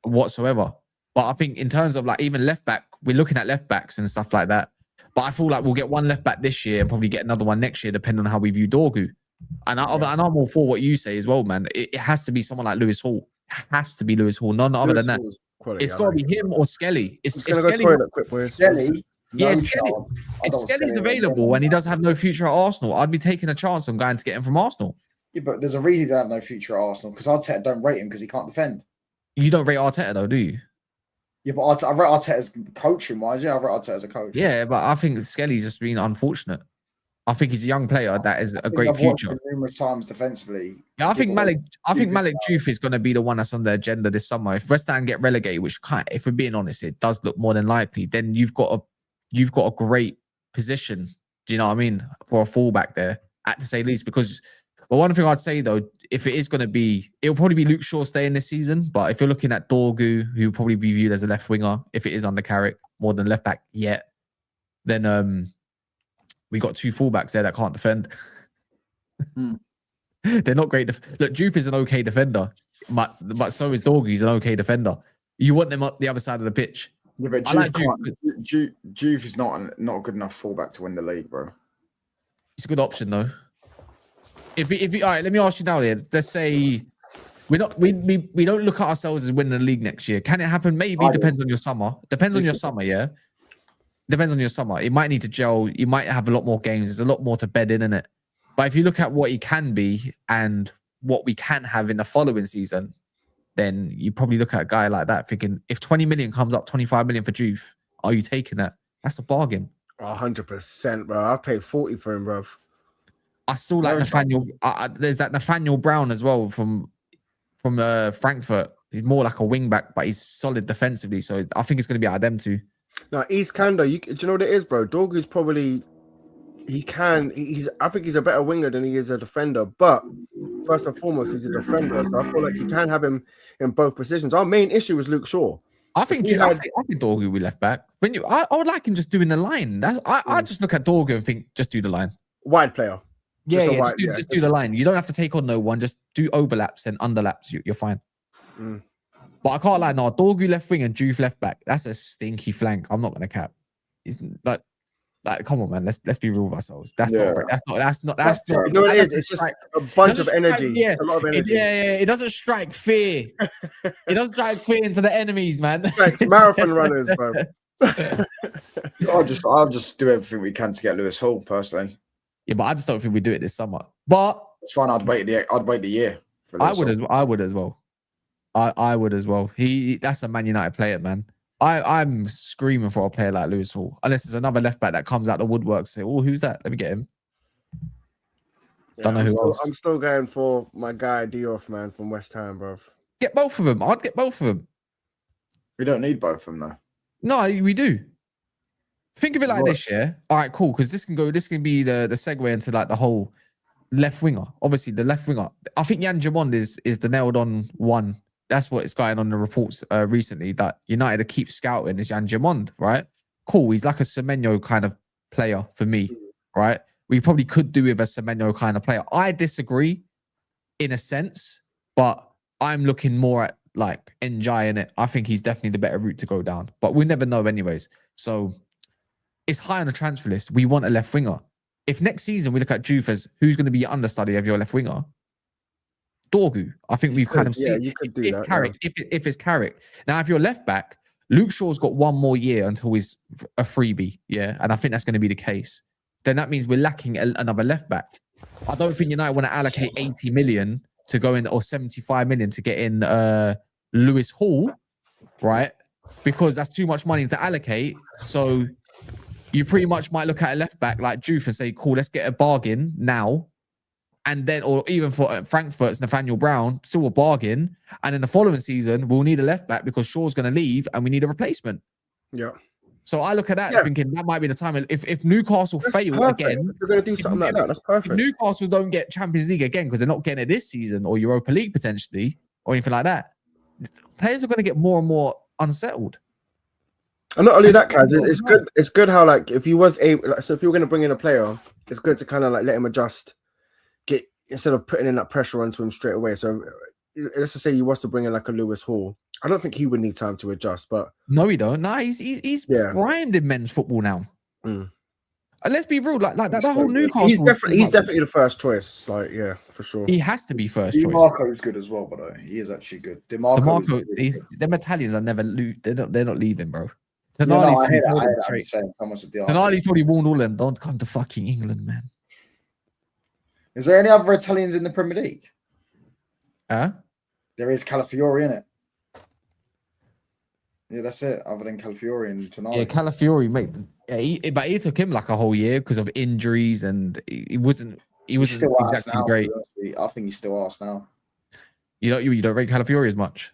whatsoever. But I think in terms of like even left back, we're looking at left backs and stuff like that. But I feel like we'll get one left back this year and probably get another one next year, depending on how we view Dorgu. And I'm all for what you say as well, man. It has to be someone like Lewis Hall. It has to be Lewis Hall. None other than that. It's got to be him or Skelly. It's Skelly. Skelly. Yeah, Skelly. If Skelly's available and he does have no future at Arsenal, I'd be taking a chance on going to get him from Arsenal. Yeah, but there's a reason he doesn't have no future at Arsenal because Arteta don't rate him because he can't defend. You don't rate Arteta though, do you? Yeah, but I rate Arteta as coaching wise. Yeah, I rate Arteta as a coach. Yeah, but I think Skelly's just been unfortunate. I think he's a young player that is a great future. Numerous times defensively. Yeah, I think Malik Diouf is going to be the one that's on the agenda this summer. If West Ham get relegated, which if we're being honest, it does look more than likely, then you've got a great position. Do you know what I mean, for a fullback there, at the say least? Because one thing I'd say though, if it is going to be, it'll probably be Luke Shaw staying this season. But if you're looking at Dorgu, who will probably be viewed as a left winger, if it is under Carrick more than left back yet, then we got two fullbacks there that can't defend. They're not great. Look, Diouf is an okay defender, but so is Dorgu. He's an okay defender. You want them up the other side of the pitch. Yeah, but Diouf is not a good enough fullback to win the league, bro. It's a good option though. If all right, let me ask you now. Here, let's say we don't look at ourselves as winning the league next year. Can it happen? Maybe. Depends on your summer. Depends on your summer. Yeah. Depends on your summer. It might need to gel. You might have a lot more games. There's a lot more to bed in it. But if you look at what he can be and what we can have in the following season, then you probably look at a guy like that thinking, if 20 million comes up, 25 million for Diouf, are you taking that? That's a bargain. 100%, bro. I've paid 40 for him, bro. I still like Nathaniel. There's that Nathaniel Brown as well from Frankfurt. He's more like a wing back, but he's solid defensively. So I think it's going to be out of them two. No, East Kando, do you know what it is, bro? Dorgu's probably I think he's a better winger than he is a defender, but first and foremost, he's a defender. So I feel like you can have him in both positions. Our main issue is Luke Shaw. I think Dorgu we left back. I would like him just doing the line. I just look at Dorgu and think just do the line. Wide player. Just do the line. You don't have to take on no one. Just do overlaps and underlaps. You're fine. But I can't lie. No, Dorgu left wing and Diouf left back. That's a stinky flank. I'm not gonna cap. He's like, come on, man. Let's be real with ourselves. That's not. You know what it is? It's just a bunch of energy. A lot of energy. It doesn't strike fear. It doesn't strike fear into the enemies, man. It's marathon runners, bro. I'll just do everything we can to get Lewis Hall personally. Yeah, but I just don't think we do it this summer. But it's fine. I'd wait the year. I would as well. I would as well. That's a Man United player, man. I'm screaming for a player like Lewis Hall. Unless there's another left back that comes out the woodwork, say, "Oh, who's that? Let me get him." Don't know who else. I'm still going for my guy Diouf, man, from West Ham, bro. Get both of them. I'd get both of them. We don't need both of them though. No, we do. Think of it like this, yeah. All right, cool. Because this can be the segue into like the whole left winger. Obviously, the left winger. I think Yan Diomande is the nailed on one. That's what is going on in the reports recently, that United keep scouting is Yan Diomande, right? Cool. He's like a Semenyo kind of player for me, right? We probably could do with a Semenyo kind of player. I disagree in a sense, but I'm looking more at like enjoying it. I think he's definitely the better route to go down, but we never know anyways. So it's high on the transfer list. We want a left winger. If next season we look at Diouf as who's going to be your understudy of your left winger, Dorgu. I think we've kind of seen you could do that, Carrick, if it's Carrick. Now, if you're left back, Luke Shaw's got one more year until he's a freebie, yeah, and I think that's going to be the case. Then that means we're lacking another left back. I don't think United want to allocate 80 million to go in, or 75 million to get in Lewis Hall, right? Because that's too much money to allocate. So you pretty much might look at a left back like Diouf and say, cool, let's get a bargain now. And then, or even for Frankfurt's Nathaniel Brown, still a bargain. And in the following season, we'll need a left back because Shaw's going to leave and we need a replacement. Yeah. So I look at that thinking that might be the time. If Newcastle fail again, they're going to do something like that. That's perfect. If Newcastle don't get Champions League again because they're not getting it this season, or Europa League potentially, or anything like that, players are going to get more and more unsettled. And not only that, Kaz, it's good. It's good how, like, if you was able, so if you were going to bring in a player, it's good to kind of like let him adjust, instead of putting in that pressure onto him straight away. So let's just say you was to bring in like a Lewis Hall, I don't think he would need time to adjust, but No, he don't. No, he's Yeah. primed in men's football now. Mm. And let's be real, like that He's whole so good. Newcastle. he's definitely the first choice. Like, yeah, for sure. He has to be first choice. DiMarco's good as well, but he is actually good. DeMarco, is them Italians are never they're not leaving, bro. yeah, no, I hear told him that. I'm straight. just saying, Thomas at Tonali thought he warned all of them, don't come to fucking England, man. Is there any other Italians in the Premier League? Huh? There is Calafiori in it. Yeah, that's it. Other than Calafiori and Tonali. Yeah, Calafiori, mate. Yeah, but it took him like a whole year because of injuries, and he wasn't still asked exactly now. great. I think he's still asked now. You don't rate Calafiori as much.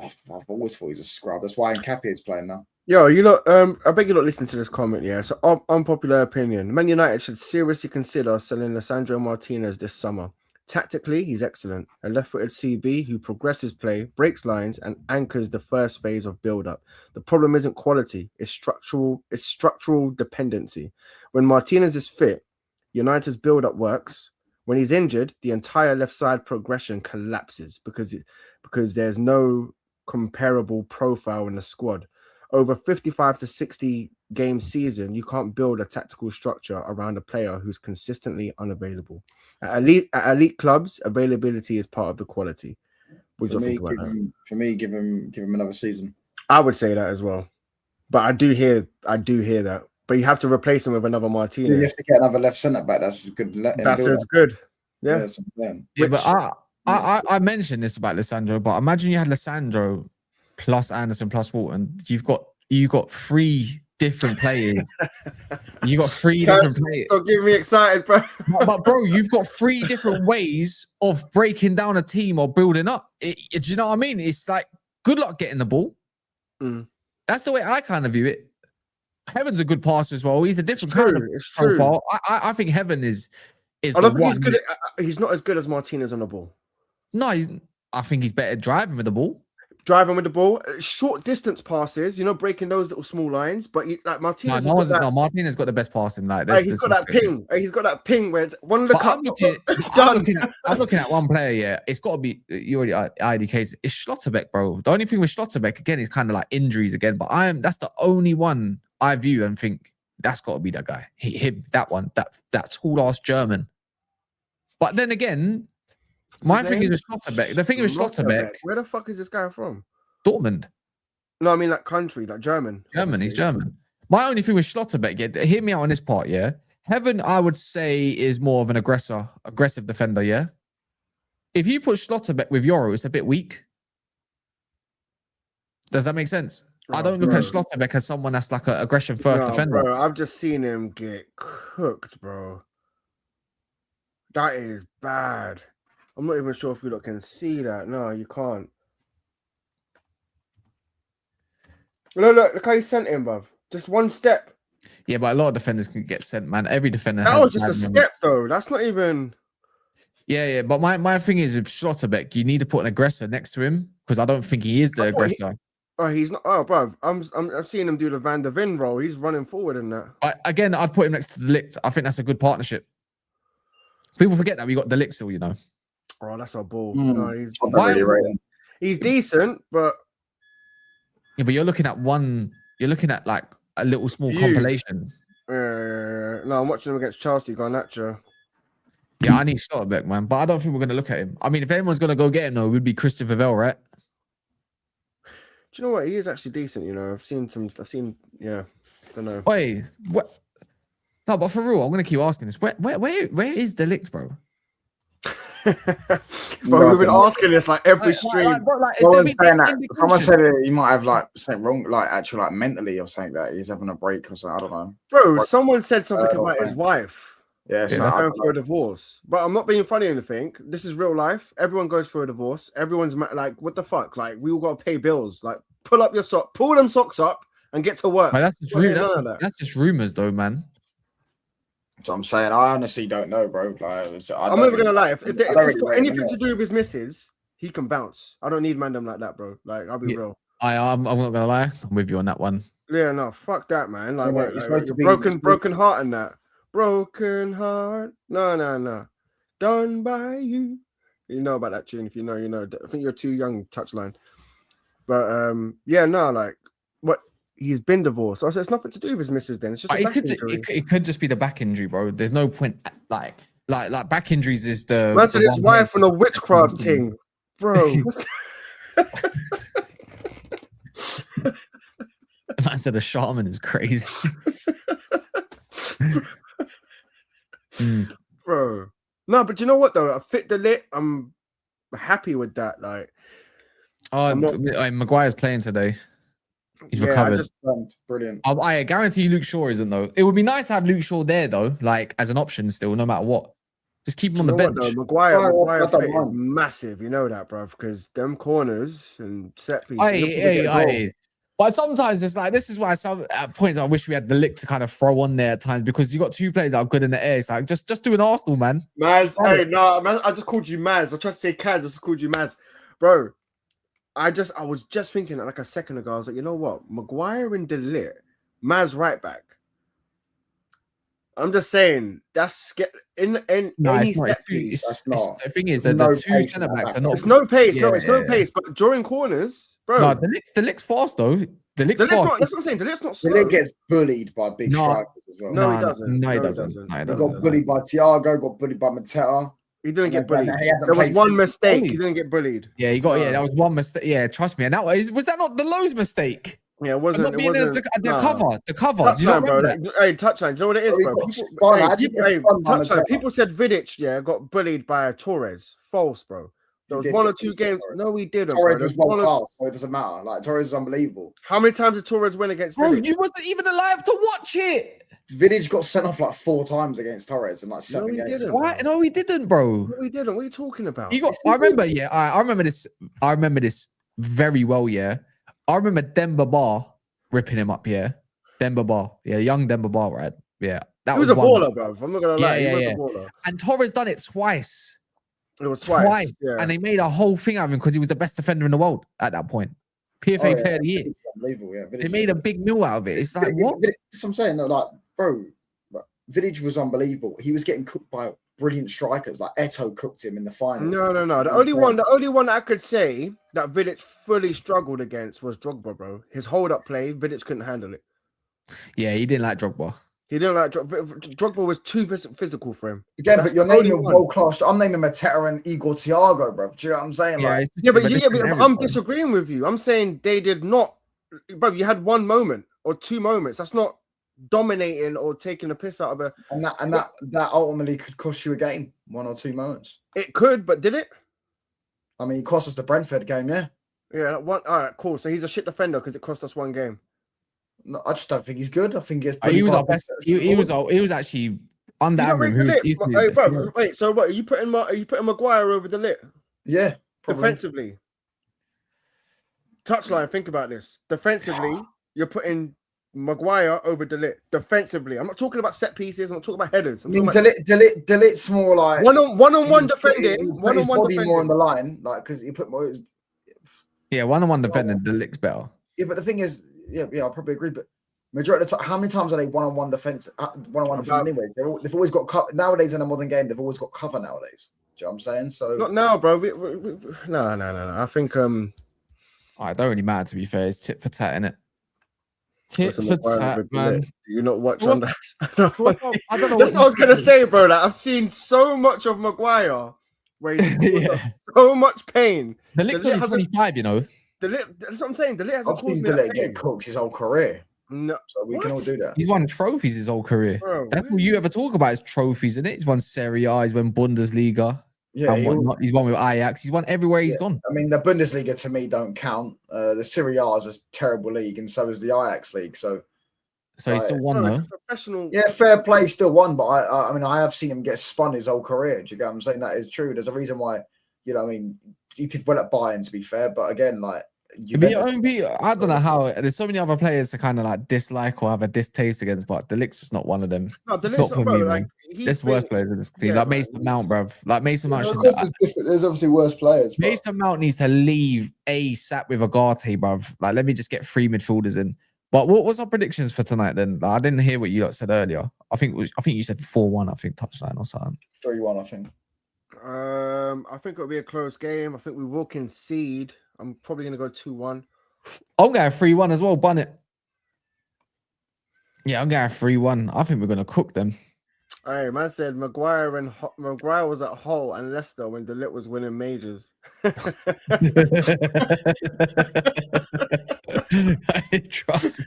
I've always thought he's a scrub. That's why Nkapie is playing now. Yo, you lot, I beg you not listen to this comment, yeah. So, unpopular opinion: Man United should seriously consider selling Lisandro Martinez this summer. Tactically, he's excellent. A left-footed CB who progresses play, breaks lines, and anchors the first phase of build-up. The problem isn't quality; it's structural dependency. When Martinez is fit, United's build-up works. When he's injured, the entire left side progression collapses because there's no comparable profile in the squad. Over 55 to 60 game season, you can't build a tactical structure around a player who's consistently unavailable. At elite clubs, availability is part of the quality. What do you think about that? For me, give him another season. I would say that as well, but I do hear that. But you have to replace him with another Martinez. You have to get another left centre back. That's as good. That's as good. Yeah. Yeah, but I mentioned this about Lisandro, but imagine you had Lisandro plus Anderson plus Walton. You got three different players. You got three different players. Stop getting me excited, bro. But bro, you've got three different ways of breaking down a team or building up. Do you know what I mean? It's like good luck getting the ball. Mm. That's the way I kind of view it. Heaven's a good passer as well. He's a different kind of profile. I think Heaven is. I don't think he's good. He's not as good as Martinez on the ball. No, I think he's better driving with the ball. Driving with the ball, short distance passes, breaking those little small lines. But like Martinez, Martinez got the best passing. Like he's got that ping. He's got that ping where it's one look up. I'm looking at one player. Yeah, it's got to be you already IDKs. It's Schlotterbeck, bro. The only thing with Schlotterbeck again is kind of like injuries again. But that's the only one I view and think that's got to be that guy. That one, that tall ass German. But then again. My thing is with Schlotterbeck. The thing with Schlotterbeck. Where the fuck is this guy from? Dortmund. No, I mean like country, like German. He's German. My only thing with Schlotterbeck, hear me out on this part, yeah? Heaven, I would say, is more of an aggressive defender, yeah? If you put Schlotterbeck with Euro, it's a bit weak. Does that make sense? I don't look at Schlotterbeck as someone that's like an aggression first defender. Bro, I've just seen him get cooked, bro. That is bad. I'm not even sure if you lot can see that. No, you can't. Look how he sent him, bruv. Just one step. Yeah, but a lot of defenders can get sent, man. Every defender that was just a step, though. That's not even... Yeah. But my thing is with Schlotterbeck, you need to put an aggressor next to him because I don't think he is the aggressor. He's not. Oh, bruv. I'm seeing him do the Van der Ven role. He's running forward in that. Again, I'd put him next to De Ligt. I think that's a good partnership. People forget that we got De Ligt still, Oh, that's a ball. No, he's decent, but yeah, but you're looking at like a little small compilation. No, I'm watching him against Chelsea, Garnacho. Yeah, I need Schlotterbeck, man, but I don't think we're gonna look at him. I mean, if anyone's gonna go get him, though, it would be Christian Vivell, right? Do you know what? He is actually decent. Yeah, I don't know. Wait, what? No, but for real, I'm gonna keep asking this. Where is De Ligt, bro? Bro, we've been asking this like every stream. Someone said he might have like something wrong, like actually like mentally or something that he's having a break or something. I don't know. Bro, someone said something about his wife. Yeah, so going for a divorce. But I'm not being funny or anything. This is real life. Everyone goes through a divorce. Everyone's like, what the fuck? Like, we all got to pay bills. Like, pull them socks up and get to work. Man, that's just rumors, though, man. So I'm saying, I honestly don't know, bro. Like, I'm never gonna lie. If it's got anything to do with his missus, he can bounce. I don't need mandem like that, bro. Like, I'll be real. I'm not gonna lie. I'm with you on that one. Yeah, no, fuck that, man. Like, broken heart and that. Broken heart. No. Done by you. You know about that tune. If you know, you know. I think you're too young, Touchline. But yeah, no, like what he's been divorced. So I said it's nothing to do with his missus. Then it's just a back injury. It could just be the back injury, bro. There's no point like back injuries is the. Man said his wife on a witchcraft thing, bro. Man said a shaman is crazy. Bro. No, but you know what though? I fit the lit. I'm happy with that. Like, Maguire's playing today. He's recovered. Brilliant. I guarantee you Luke Shaw isn't though. It would be nice to have Luke Shaw there though, like as an option still, no matter what. Just keep him on the bench. Maguire is massive. You know that, bro, because them corners and set pieces. But sometimes it's like, this is why some at points I wish we had the lick to kind of throw on there at times, because you got two players that are good in the air. It's like, just do an Arsenal, man. Maz, hey, no, I just called you Maz. I tried to say Kaz, I just called you Maz. Bro, I was just thinking like a second ago. I was like, you know what? Maguire and De Ligt, Maz right back. I'm just saying that's in any set piece. The thing is that the two centre backs are not. It's no pace. It's no pace. But during corners, bro. No, the Lick's fast though. The Lick's not. That's what I'm saying. The Lick's not slow. The Lick gets bullied by big strikers as well. No, he doesn't. No, he doesn't. He got bullied by Thiago. Got bullied by Mateta. He didn't get bullied. There was one mistake. He didn't get bullied. Yeah, he got. Yeah, that was one mistake. Yeah, trust me. And that was that not the Lowe's mistake? Yeah, it wasn't. The cover. Touchline, bro. Hey, touchline. Do you know what it is, bro? Touchline. People said Vidic, got bullied by Torres. False, bro. There was one or two games. No, he didn't. Torres was one class, so it doesn't matter. Like Torres is unbelievable. How many times did Torres win against Vidic? Bro, you wasn't even alive to watch it. Vidic got sent off like 4 times against Torres in like 7 games. Why? No, he didn't, bro. No, he didn't. What are you talking about? I remember. Yeah, I remember this. I remember this very well. Yeah. I remember Demba Ba ripping him up, Demba Ba. Yeah, young Demba Ba, right? Yeah. He was a baller, bro. I'm not going to lie. He was a baller. And Torres done it twice. It was twice. Yeah. And they made a whole thing out of him because he was the best defender in the world at that point. PFA Player of the Year. Unbelievable, yeah. They made a big meal out of it. It's like, what? That's what I'm saying. Like, bro, Vidic was unbelievable. He was getting cooked by brilliant strikers. Like Eto'o cooked him in the final. No. The only one that I could say that Vidic fully struggled against was Drogba, bro. His hold-up play, Vidic couldn't handle it. Yeah, he didn't like Drogba. He didn't like Drogba. Was too physical for him. Again, but you're naming world-class. I'm naming Mateta and Igor Thiago, bro. Do you know what I'm saying? But I'm disagreeing with you. I'm saying they did not. Bro, you had one moment or 2 moments. That's not dominating or taking a piss out of a. And that ultimately could cost you a game. 1 or 2 moments. It could, but did it? I mean, it cost us the Brentford game, yeah. Yeah, one. All right, cool. So he's a shit defender because it cost us 1 game. No, I just don't think he's good. I think he was our best. He was actually under average. Wait. So what? Are you putting Maguire over the Lit? Yeah, probably. Defensively. Touchline. Think about this. Defensively, you're putting Maguire over De Ligt. Defensively, I'm not talking about set pieces. I'm not talking about headers. I'm talking about De Ligt's more like one-on-one defending. One-on-one defending. More on the line, like because he put more. Yeah, one-on-one defending. De Ligt's better. Yeah, but the thing is, yeah, I probably agree. But majority of the time, how many times are they one-on-one defense? One-on-one defense anyway. They've always got cover nowadays in a modern game. They've always got cover nowadays. Do you know what I'm saying? So not now, bro. No. I think it don't really matter, to be fair. It's tit for tat, innit? Tit for tat, man. Do you not watch on that? I don't know. That's what I was going to say, bro. Like, I've seen so much of Maguire where he's so much pain. The Ligt's only 25, you know. That's what I'm saying. The Ligt hasn't caused me that pain. Get cooked his whole career. No. So we can all do that. He's won trophies his whole career. Bro, that's all you ever talk about is trophies, isn't it? He's won Serie A, he's won Bundesliga. Yeah, he's won with Ajax. He's won everywhere he's gone. I mean, the Bundesliga to me don't count. The Serie A is a terrible league, and so is the Ajax league. So he still won though. Professional. Yeah, fair play, still won. But I mean, I have seen him get spun his whole career. Do you get what I'm saying? That is true. There's a reason why. You know, I mean, he did well at Bayern, to be fair. But again, like. I don't know how. There's so many other players to kind of like dislike or have a distaste against, but De Ligt's just not one of them. No, De Ligt's not for me, man. There's worse players in this team. Like Mason Mount, bruv. Like Mason Mount should. There's obviously worse players. Mason Mount needs to leave ASAP with Agate, bruv. Like, let me just get 3 midfielders in. But what's our predictions for tonight then? Like, I didn't hear what you lot said earlier. I think you said 4-1. I think touchline or something. 3-1. I think. I think it'll be a close game. I think we will concede. I'm probably going to go 2-1. I'm going 3-1 as well, bun it. Yeah, I'm going 3-1. I think we're going to cook them. Hey, man said Maguire was at Hull and Leicester when De Ligt was winning majors. Trust me.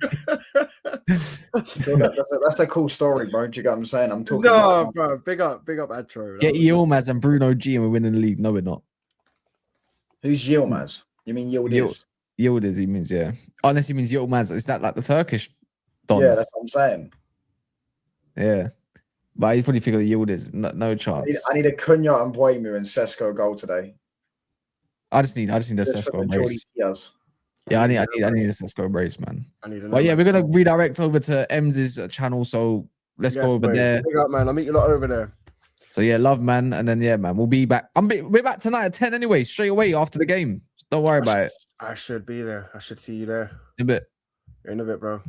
So that's a cool story, bro. Do you get what I'm saying? I'm talking. No, bro. Big up, Atro. Get Yilmaz and Bruno G and we're winning the league. No, we're not. Who's Yilmaz? You mean Yildiz? Yildiz, he means, yeah. Unless he means Yilmaz. Is that like the Turkish don? Yeah, that's what I'm saying. Yeah. But he's probably figured Yildiz. No chance. I need a Cunha and Buemu and Sesko goal today. I just need a Sesko brace. Yeah, I need a Sesko brace, man. But yeah, we're gonna redirect over to Ems's channel, so let's go over there. Big up, man. I'll meet you lot over there. So yeah, love, man, and then yeah, man, we'll be back. We're back tonight at 10 anyway, straight away after the game. Don't worry about it. I should be there. I should see you there. In a bit. In a bit, bro.